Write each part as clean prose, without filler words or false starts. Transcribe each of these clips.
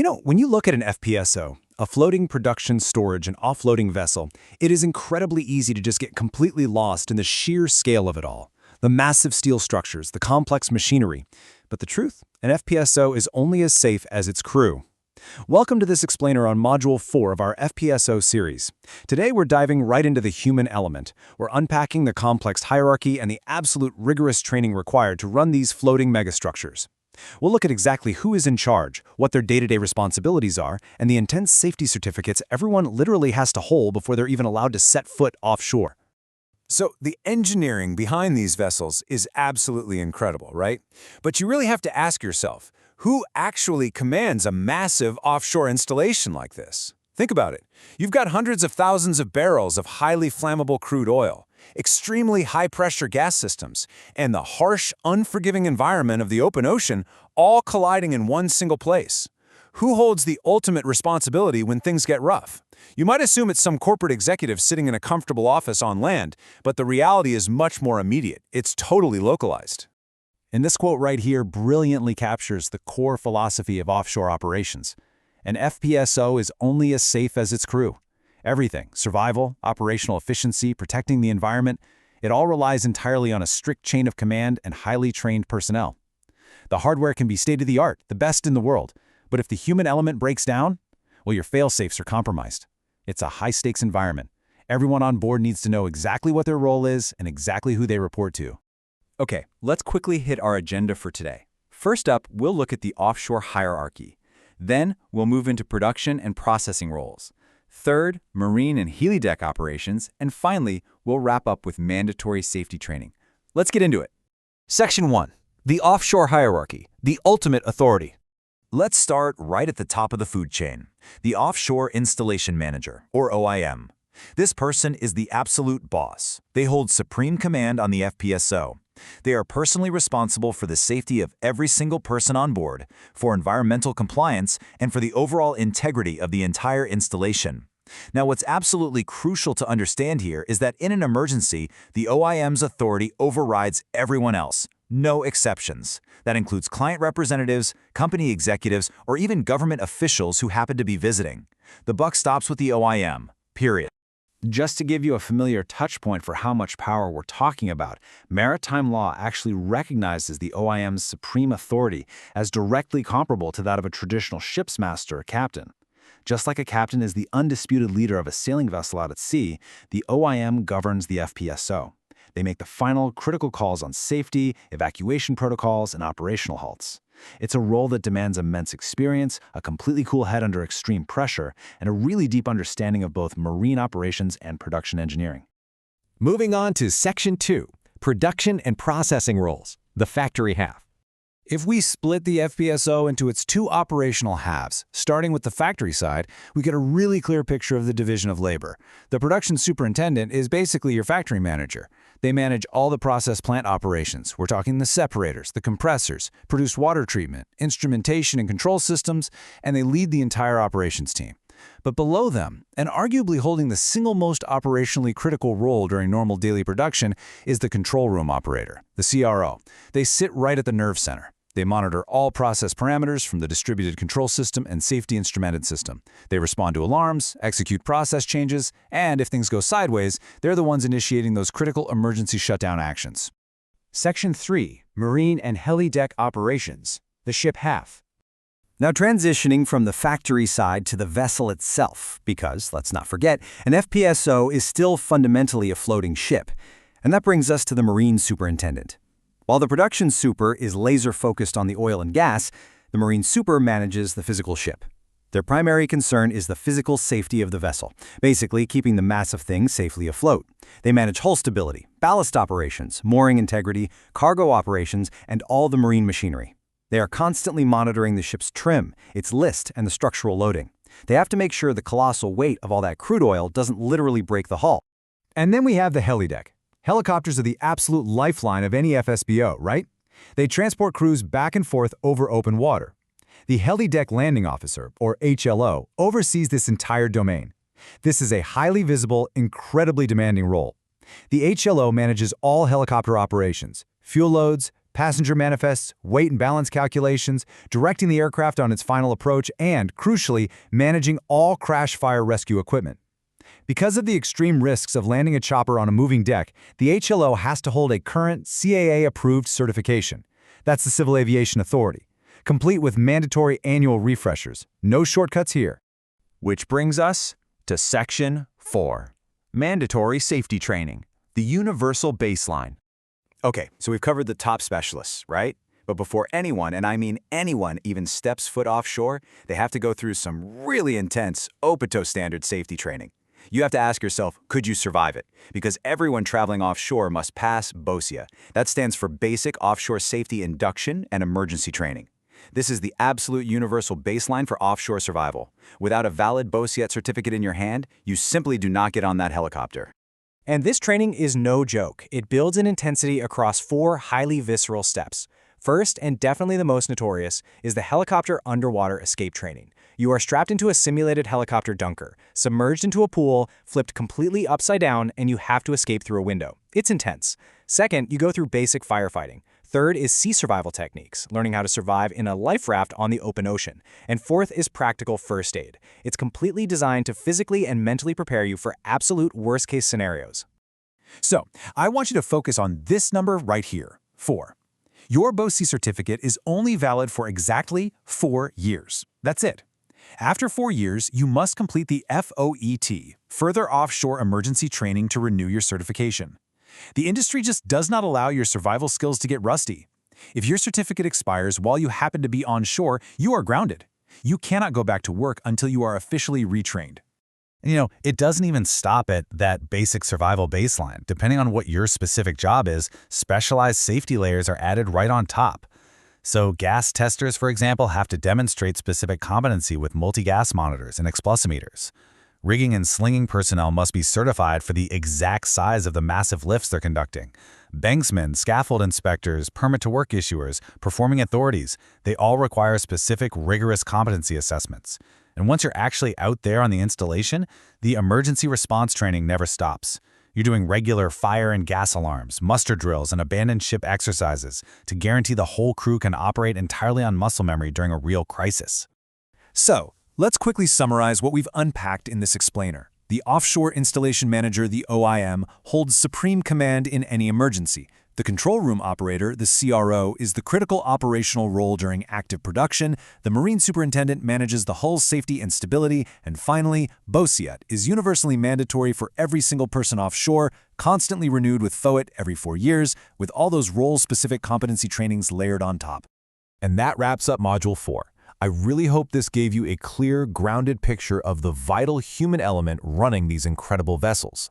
When you look at an FPSO, a floating production, storage, and offloading vessel, it is incredibly easy to just get completely lost in the sheer scale of it all. The massive steel structures, the complex machinery. But the truth, an FPSO is only as safe as its crew. Welcome to this explainer on Module 4 of our FPSO series. Today we're diving right into the human element. We're unpacking the complex hierarchy and the absolute rigorous training required to run these floating megastructures. We'll look at exactly who is in charge, what their day-to-day responsibilities are, and the intense safety certificates everyone literally has to hold before they're even allowed to set foot offshore. So the engineering behind these vessels is absolutely incredible, right? But you really have to ask yourself, who actually commands a massive offshore installation like this? Think about it. You've got hundreds of thousands of barrels of highly flammable crude oil, extremely high-pressure gas systems, and the harsh, unforgiving environment of the open ocean all colliding in one single place. Who holds the ultimate responsibility when things get rough? You might assume it's some corporate executive sitting in a comfortable office on land, but the reality is much more immediate. It's totally localized. And this quote right here brilliantly captures the core philosophy of offshore operations. An FPSO is only as safe as its crew. Everything, survival, operational efficiency, protecting the environment, it all relies entirely on a strict chain of command and highly trained personnel. The hardware can be state-of-the-art, the best in the world, but if the human element breaks down, well, your fail-safes are compromised. It's a high-stakes environment. Everyone on board needs to know exactly what their role is and exactly who they report to. Okay, let's quickly hit our agenda for today. First up, we'll look at the offshore hierarchy. Then, we'll move into production and processing roles. Third, marine and helideck operations. And finally, we'll wrap up with mandatory safety training. Let's get into it. Section 1. The offshore hierarchy, the ultimate authority. Let's start right at the top of the food chain, the Offshore Installation Manager, or OIM. This person is the absolute boss. They hold supreme command on the FPSO. They are personally responsible for the safety of every single person on board, for environmental compliance, and for the overall integrity of the entire installation. Now, what's absolutely crucial to understand here is that in an emergency, the OIM's authority overrides everyone else. No exceptions. That includes client representatives, company executives, or even government officials who happen to be visiting. The buck stops with the OIM, period. Just to give you a familiar touch point for how much power we're talking about, maritime law actually recognizes the OIM's supreme authority as directly comparable to that of a traditional ship's master or captain. Just like a captain is the undisputed leader of a sailing vessel out at sea, the OIM governs the FPSO. They make the final critical calls on safety, evacuation protocols, and operational halts. It's a role that demands immense experience, a completely cool head under extreme pressure, and a really deep understanding of both marine operations and production engineering. Moving on to Section 2, Production and Processing Roles, the factory half. If we split the FPSO into its two operational halves, starting with the factory side, we get a really clear picture of the division of labor. The Production Superintendent is basically your factory manager. They manage all the process plant operations. We're talking the separators, the compressors, produced water treatment, instrumentation and control systems, and they lead the entire operations team. But below them, and arguably holding the single most operationally critical role during normal daily production, is the control room operator, the CRO. They sit right at the nerve center. They monitor all process parameters from the distributed control system and safety instrumented system. They respond to alarms, execute process changes, and if things go sideways, they're the ones initiating those critical emergency shutdown actions. Section 3, Marine and Helideck Operations, the ship half. Now transitioning from the factory side to the vessel itself, because, let's not forget, an FPSO is still fundamentally a floating ship. And that brings us to the Marine Superintendent. While the Production Super is laser-focused on the oil and gas, the Marine Super manages the physical ship. Their primary concern is the physical safety of the vessel, basically keeping the massive thing safely afloat. They manage hull stability, ballast operations, mooring integrity, cargo operations, and all the marine machinery. They are constantly monitoring the ship's trim, its list, and the structural loading. They have to make sure the colossal weight of all that crude oil doesn't literally break the hull. And then we have the helideck. Helicopters are the absolute lifeline of any FSBO, right? They transport crews back and forth over open water. The Helideck Landing Officer, or HLO, oversees this entire domain. This is a highly visible, incredibly demanding role. The HLO manages all helicopter operations, fuel loads, passenger manifests, weight and balance calculations, directing the aircraft on its final approach, and, crucially, managing all crash fire rescue equipment. Because of the extreme risks of landing a chopper on a moving deck, the HLO has to hold a current CAA-approved certification. That's the Civil Aviation Authority, complete with mandatory annual refreshers. No shortcuts here. Which brings us to Section 4, Mandatory Safety Training, the Universal Baseline. Okay, so we've covered the top specialists, right? But before anyone, and I mean anyone, even steps foot offshore, they have to go through some really intense OPITO standard safety training. You have to ask yourself, could you survive it? Because everyone traveling offshore must pass BOSIET. That stands for Basic Offshore Safety Induction and Emergency Training. This is the absolute universal baseline for offshore survival. Without a valid BOSIET certificate in your hand, you simply do not get on that helicopter. And this training is no joke. It builds in intensity across 4 highly visceral steps. First, and definitely the most notorious, is the helicopter underwater escape training. You are strapped into a simulated helicopter dunker, submerged into a pool, flipped completely upside down, and you have to escape through a window. It's intense. Second, you go through basic firefighting. Third is sea survival techniques, learning how to survive in a life raft on the open ocean. And fourth is practical first aid. It's completely designed to physically and mentally prepare you for absolute worst-case scenarios. So, I want you to focus on this number right here, 4. Your BOSIET certificate is only valid for exactly 4 years. That's it. After 4 years, you must complete the FOET, Further Offshore Emergency Training, to renew your certification. The industry just does not allow your survival skills to get rusty. If your certificate expires while you happen to be on shore, you are grounded. You cannot go back to work until you are officially retrained. And it doesn't even stop at that basic survival baseline. Depending on what your specific job is, specialized safety layers are added right on top. So gas testers, for example, have to demonstrate specific competency with multi-gas monitors and explosimeters. Rigging and slinging personnel must be certified for the exact size of the massive lifts they're conducting. Banksmen, scaffold inspectors, permit-to-work issuers, performing authorities, they all require specific, rigorous competency assessments. And once you're actually out there on the installation, the emergency response training never stops. You're doing regular fire and gas alarms, muster drills, and abandoned ship exercises to guarantee the whole crew can operate entirely on muscle memory during a real crisis. So, let's quickly summarize what we've unpacked in this explainer. The Offshore Installation Manager, the OIM, holds supreme command in any emergency. The Control Room Operator, the CRO, is the critical operational role during active production. The Marine Superintendent manages the hull's safety and stability. And finally, BOSIET is universally mandatory for every single person offshore, constantly renewed with FOET every 4 years, with all those role-specific competency trainings layered on top. And that wraps up Module 4. I really hope this gave you a clear, grounded picture of the vital human element running these incredible vessels.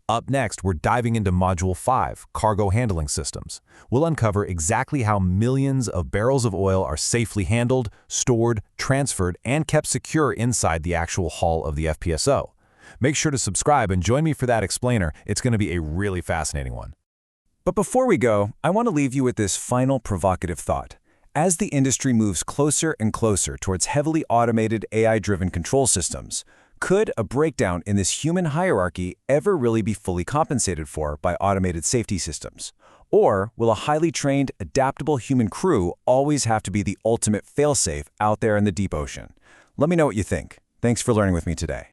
Up next, we're diving into Module 5, Cargo Handling Systems. We'll uncover exactly how millions of barrels of oil are safely handled, stored, transferred, and kept secure inside the actual hull of the FPSO. Make sure to subscribe and join me for that explainer. It's going to be a really fascinating one. But before we go, I want to leave you with this final provocative thought. As the industry moves closer and closer towards heavily automated AI-driven control systems, could a breakdown in this human hierarchy ever really be fully compensated for by automated safety systems? Or will a highly trained, adaptable human crew always have to be the ultimate fail-safe out there in the deep ocean? Let me know what you think. Thanks for learning with me today.